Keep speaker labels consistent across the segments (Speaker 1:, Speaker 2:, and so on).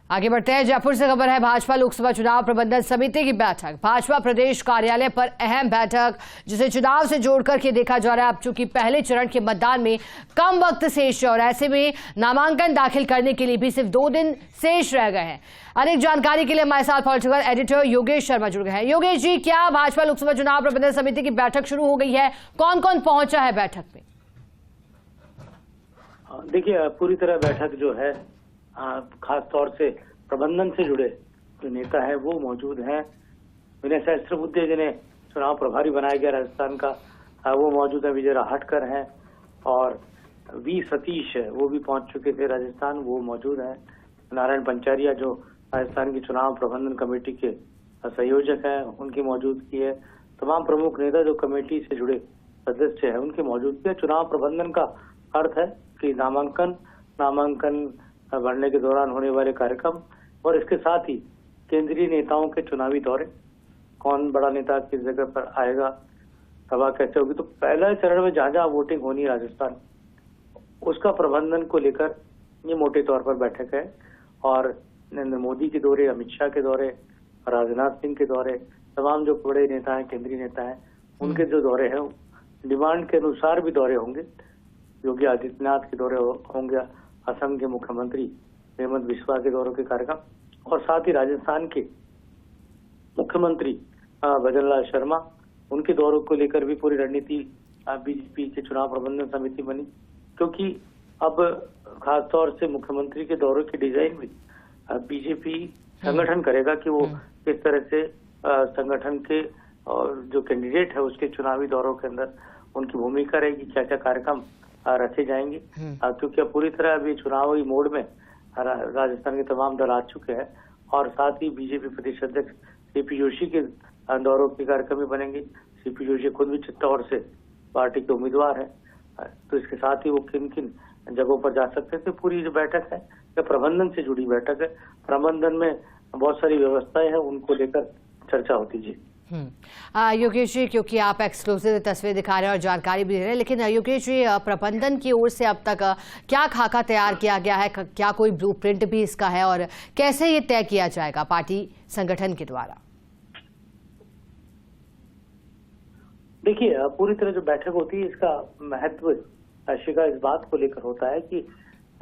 Speaker 1: आगे बढ़ते हैं। जयपुर से खबर है, भाजपा लोकसभा चुनाव प्रबंधन समिति की बैठक। भाजपा प्रदेश कार्यालय पर अहम बैठक, जिसे चुनाव से जोड़कर के देखा जा रहा है। अब चूंकि पहले चरण के मतदान में कम वक्त शेष है और ऐसे में नामांकन दाखिल करने के लिए भी सिर्फ 2 दिन शेष रह गए हैं। अधिक जानकारी के लिए हमारे साथ पॉलिटिकल एडिटर योगेश शर्मा जुड़ गए हैं। योगेश जी, क्या भाजपा लोकसभा चुनाव प्रबंधन समिति की बैठक शुरू हो गई है? कौन कौन पहुंचा है बैठक में?
Speaker 2: देखिए, पूरी तरह बैठक जो है खास तौर से प्रबंधन से जुड़े जो नेता है वो मौजूद हैं। विनय सहस्त्रबुद्धे जिन्हें चुनाव प्रभारी बनाया गया राजस्थान का, वो मौजूद है। विजय राहटकर हैं और वी सतीश है, वो भी पहुंच चुके थे राजस्थान, वो मौजूद हैं। नारायण पंचारिया जो राजस्थान की चुनाव प्रबंधन कमेटी के संयोजक हैं, उनकी मौजूदगी है। तमाम प्रमुख नेता जो कमेटी से जुड़े सदस्य हैं, उनकी मौजूदगी है। चुनाव प्रबंधन का अर्थ है कि नामांकन भरने के दौरान होने वाले कार्यक्रम और इसके साथ ही केंद्रीय नेताओं के चुनावी दौरे, कौन बड़ा नेता किस जगह पर आएगा, सभा कैसे होगी। तो पहले चरण में जहां जहां वोटिंग होनी है राजस्थान, उसका प्रबंधन को लेकर ये मोटे तौर पर बैठक है। और नरेंद्र मोदी के दौरे, अमित शाह के दौरे, राजनाथ सिंह के दौरे, तमाम जो बड़े नेता हैं, केंद्रीय नेता हैं, उनके जो दौरे हैं, डिमांड के अनुसार भी दौरे होंगे। योगी आदित्यनाथ के दौरे होंगे, असम के मुख्यमंत्री हेमंत बिस्वा के दौरों के कार्यक्रम, और साथ ही राजस्थान के मुख्यमंत्री भजनलाल शर्मा, उनके दौरों को लेकर भी पूरी रणनीति बीजेपी के चुनाव प्रबंधन समिति बनी। क्योंकि अब खास तौर से मुख्यमंत्री के दौरों की डिजाइन भी बीजेपी संगठन करेगा कि वो किस तरह से संगठन के और जो कैंडिडेट है उसके चुनावी दौरों के अंदर उनकी भूमिका रहेगी, क्या क्या कार्यक्रम रखे जाएंगे। क्योंकि अब पूरी तरह अभी चुनावी मोड में राजस्थान के तमाम दल आ चुके हैं और साथ ही बीजेपी प्रदेश अध्यक्ष सीपी जोशी के दौरों के कार्यक्रम भी बनेंगे। सीपी जोशी खुद भी चित्तौड़ से पार्टी के उम्मीदवार है, तो इसके साथ ही वो किन किन जगहों पर जा सकते थे। पूरी जो बैठक है यह प्रबंधन से जुड़ी बैठक है। प्रबंधन में बहुत सारी व्यवस्थाएं हैं, उनको लेकर चर्चा होती जी।
Speaker 1: योगेश जी, क्योंकि आप एक्सक्लूसिव तस्वीर दिखा रहे हैं और जानकारी भी दे रहे हैं, लेकिन योगेश जी, प्रबंधन की ओर से अब तक क्या खाका तैयार किया गया है? क्या कोई ब्लूप्रिंट भी इसका है और कैसे ये तय किया जाएगा पार्टी संगठन के द्वारा?
Speaker 2: देखिए, पूरी तरह जो बैठक होती है, इसका महत्व शिका इस बात को लेकर होता है कि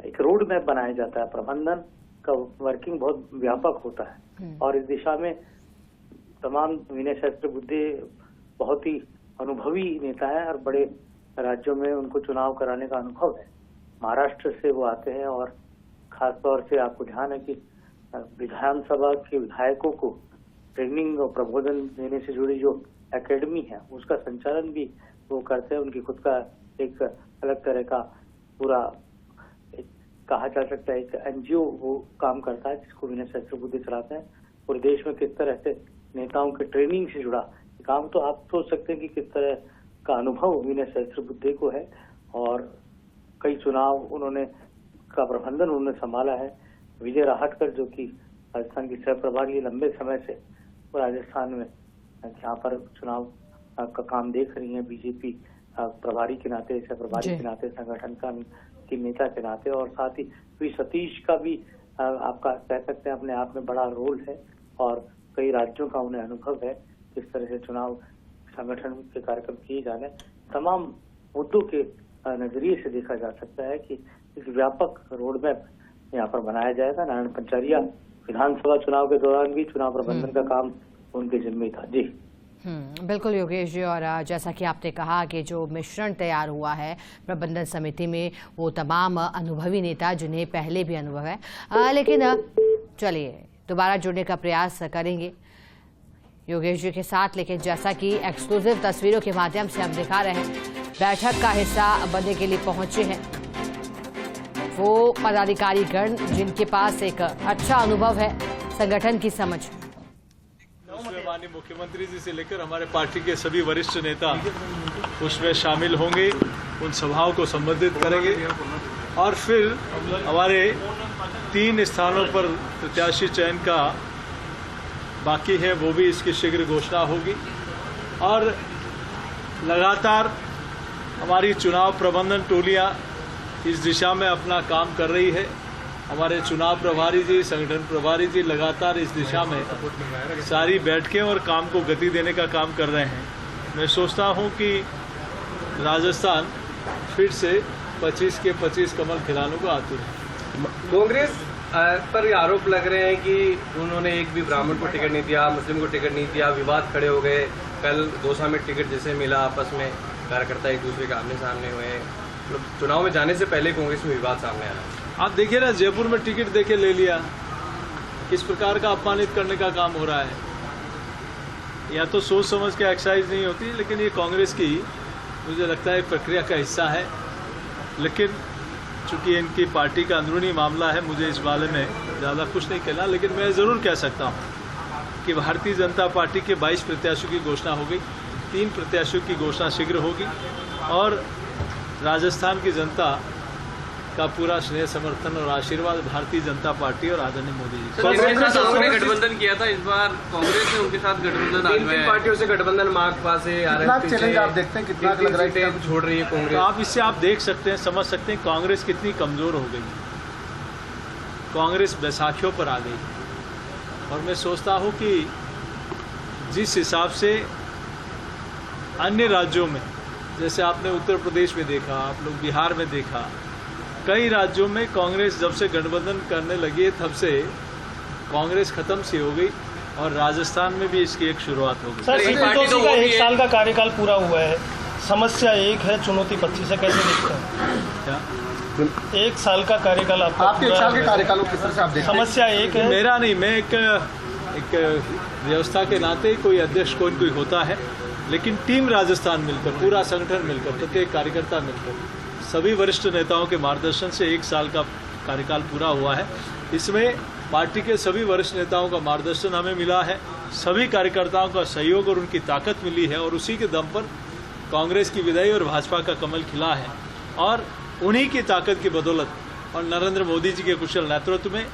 Speaker 2: एक रोड मैप बनाया जाता है। प्रबंधन का वर्किंग बहुत व्यापक होता है और इस दिशा में तमाम विनय सहस्त्रबुद्धे बहुत ही अनुभवी नेता है और बड़े राज्यों में उनको चुनाव कराने का अनुभव है। महाराष्ट्र से वो आते हैं और खास तौर से आपको ध्यान है कि विधानसभा के विधायकों को ट्रेनिंग और प्रबोधन देने से जुड़ी जो एकेडमी है, उसका संचालन भी वो करते हैं। उनकी खुद का एक अलग तरह का पूरा कहा जा सकता है एक एनजीओ वो काम करता है, जिसको विनय सहस्त्रबुद्धे चलाते हैं। पूरे देश में किस तरह से नेताओं के ट्रेनिंग से जुड़ा काम, तो आप सोच सकते हैं कि किस तरह का अनुभव विनय सहस्त्रबुद्धे को है और कई चुनाव उन्होंने का प्रबंधन उन्होंने संभाला है। विजय राहटकर जो कि राजस्थान की सह प्रभारी लंबे समय से राजस्थान में जहाँ पर चुनाव का काम देख रही है बीजेपी प्रभारी के नाते, सह प्रभारी के नाते, संगठन का की नेता के नाते, और साथ ही वी सतीश का भी आपका कह सकते हैं अपने आप में बड़ा रोल है और कई राज्यों का उन्हें अनुभव है किस तरह से चुनाव संगठन के कार्यक्रम किए जाने। तमाम मुद्दों के नजरिए से देखा जा सकता है कि एक व्यापक रोड मैप यहाँ पर बनाया जाएगा। नारायण पंचारिया विधानसभा चुनाव के दौरान भी चुनाव प्रबंधन का काम उनके जिम्मे था जी।
Speaker 1: बिल्कुल योगेश जी, और जैसा कि आपने कहा कि जो मिश्रण तैयार हुआ है प्रबंधन समिति में, वो तमाम अनुभवी नेता जिन्हें पहले भी अनुभव है। लेकिन चलिए दोबारा जुड़ने का प्रयास करेंगे योगेश जी के साथ, लेकिन जैसा कि एक्सक्लूसिव तस्वीरों के माध्यम से हम दिखा रहे हैं, बैठक का हिस्सा बनने के लिए पहुंचे हैं वो पदाधिकारी गण जिनके पास एक अच्छा अनुभव है, संगठन की समझ।
Speaker 3: माननीय मुख्यमंत्री जी से लेकर हमारे पार्टी के सभी वरिष्ठ नेता उसमें शामिल होंगे, उन सभाओं को संबोधित करेंगे और फिर हमारे 3 स्थानों पर प्रत्याशी चयन का बाकी है, वो भी इसकी शीघ्र घोषणा होगी। और लगातार हमारी चुनाव प्रबंधन टोलियां इस दिशा में अपना काम कर रही है हमारे चुनाव प्रभारी जी, संगठन प्रभारी जी लगातार इस दिशा में सारी बैठकें और काम को गति देने का काम कर रहे हैं। मैं सोचता हूं कि राजस्थान फिर से 25 के 25 कमल खिलाने को आतुर है।
Speaker 4: कांग्रेस पर आरोप लग रहे हैं कि उन्होंने एक भी ब्राह्मण को टिकट नहीं दिया, मुस्लिम को टिकट नहीं दिया, विवाद खड़े हो गए। कल दौसा में टिकट जैसे मिला, आपस में कार्यकर्ता एक दूसरे के आमने सामने हुए। मतलब चुनाव में जाने से पहले कांग्रेस में विवाद सामने आ रहा है।
Speaker 3: आप देखिए ना, जयपुर में टिकट देके ले लिया, किस प्रकार का अपमानित करने का काम हो रहा है। या तो सोच समझ के एक्सरसाइज नहीं होती, लेकिन ये कांग्रेस की मुझे लगता है प्रक्रिया का हिस्सा है। लेकिन चूंकि इनकी पार्टी का अंदरूनी मामला है, मुझे इस बारे में ज़्यादा कुछ नहीं कहना। लेकिन मैं ज़रूर कह सकता हूँ कि भारतीय जनता पार्टी के 22 प्रत्याशियों की घोषणा हो गई, 3 प्रत्याशियों की घोषणा शीघ्र होगी और राजस्थान की जनता का पूरा स्नेह, समर्थन और आशीर्वाद भारतीय जनता पार्टी और आदरणीय मोदी जी।
Speaker 4: कांग्रेस के साथ उन्होंने गठबंधन किया था, इस बार कांग्रेस ने उनके साथ गठबंधन, 3 पार्टियों से गठबंधन, माकपा से,
Speaker 5: चैलेंज आप देखते हैं कितना लग रहा है
Speaker 4: छोड़ रही है कांग्रेस।
Speaker 3: तो आप इससे आप देख सकते हैं, समझ सकते हैं कांग्रेस कितनी कमजोर हो गई। कांग्रेस बैसाखियों पर आ गई और मैं सोचता हूं कि जिस हिसाब से अन्य राज्यों में, जैसे आपने उत्तर प्रदेश में देखा, आप लोग बिहार में देखा, कई राज्यों में कांग्रेस जब से गठबंधन करने लगी है तब से कांग्रेस खत्म सी हो गई और राजस्थान में भी इसकी एक शुरुआत हो गई।
Speaker 6: सर, सीपी का 1 साल का कार्यकाल पूरा हुआ है, समस्या एक है, चुनौती 25 है, कैसे देखते हैं?
Speaker 3: क्या
Speaker 6: 1 साल का कार्यकाल
Speaker 5: आपके 1 साल के कार्यकाल को किस तरह से आप देखते हैं?
Speaker 6: समस्या एक है,
Speaker 3: मेरा नहीं, मैं एक व्यवस्था के नाते कोई अध्यक्ष कोई होता है, लेकिन टीम राजस्थान मिलकर, पूरा संगठन मिलकर, प्रत्येक कार्यकर्ता मिलकर, सभी वरिष्ठ नेताओं के मार्गदर्शन से 1 साल का कार्यकाल पूरा हुआ है। इसमें पार्टी के सभी वरिष्ठ नेताओं का मार्गदर्शन हमें मिला है, सभी कार्यकर्ताओं का सहयोग और उनकी ताकत मिली है और उसी के दम पर कांग्रेस की विदाई और भाजपा का कमल खिला है। और उन्हीं की ताकत की बदौलत और नरेंद्र मोदी जी के कुशल नेतृत्व में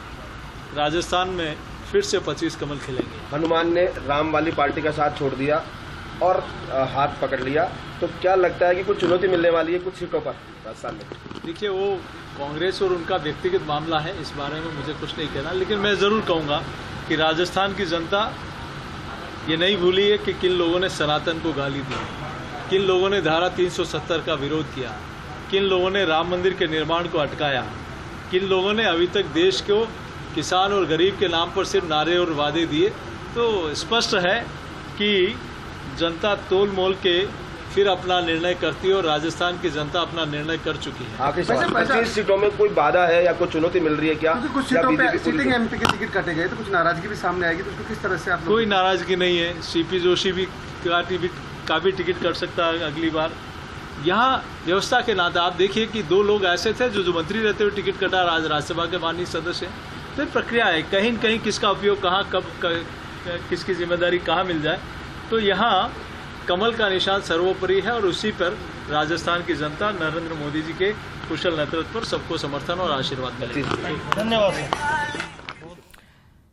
Speaker 3: राजस्थान में फिर से 25 कमल खिलेंगे।
Speaker 5: हनुमान ने राम वाली पार्टी का साथ छोड़ दिया और हाथ पकड़ लिया, तो क्या लगता है कि कुछ चुनौती मिलने वाली है कुछ सीटों पर राजस्थान में?
Speaker 3: देखिए, वो कांग्रेस और उनका व्यक्तिगत मामला है, इस बारे में मुझे कुछ नहीं कहना। लेकिन मैं ज़रूर कहूँगा कि राजस्थान की जनता ये नहीं भूली है कि किन लोगों ने सनातन को गाली दी, किन लोगों ने धारा 370 का विरोध किया, किन लोगों ने राम मंदिर के निर्माण को अटकाया, किन लोगों ने अभी तक देश को किसान और गरीब के नाम पर सिर्फ नारे और वादे दिए। तो स्पष्ट है कि जनता तोल मोल के फिर अपना निर्णय करती है और राजस्थान की जनता अपना निर्णय कर चुकी है।
Speaker 5: आखिर 25 सीटों में कोई बाधा है या कोई चुनौती मिल रही है क्या?
Speaker 7: कुछ सीटों पे सिटिंग एमपी के टिकट काटे गए तो कुछ नाराजगी भी सामने आएगी, तो उसको किस तरह से आप?
Speaker 3: कोई नाराजगी नहीं है, सीपी जोशी भी काफी टिकट कर सकता है अगली बार। यहाँ व्यवस्था के नाते आप देखिए कि 2 लोग ऐसे थे जो मंत्री रहते हुए टिकट कटा, आज राज्यसभा के माननीय सदस्य। तो प्रक्रिया है, कहीं न कहीं किसका उपयोग कहाँ, कब किसकी जिम्मेदारी कहाँ मिल जाए। तो यहाँ कमल का निशान सर्वोपरि है और उसी पर राजस्थान की जनता नरेंद्र मोदी जी के कुशल नेतृत्व पर सबको समर्थन और आशीर्वाद मिलेगा।
Speaker 6: धन्यवाद।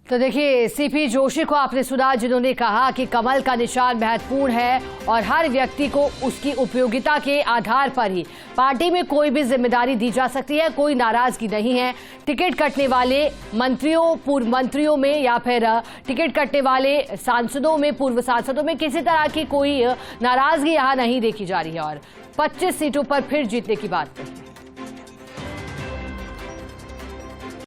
Speaker 1: तो देखिए, सीपी जोशी को आपने सुना, जिन्होंने कहा कि कमल का निशान महत्वपूर्ण है और हर व्यक्ति को उसकी उपयोगिता के आधार पर ही पार्टी में कोई भी जिम्मेदारी दी जा सकती है, कोई नाराजगी नहीं है। टिकट कटने वाले मंत्रियों, पूर्व मंत्रियों में या फिर टिकट कटने वाले सांसदों में, पूर्व सांसदों में किसी तरह की कोई नाराजगी यहाँ नहीं देखी जा रही है और 25 सीटों पर फिर जीतने की बात है।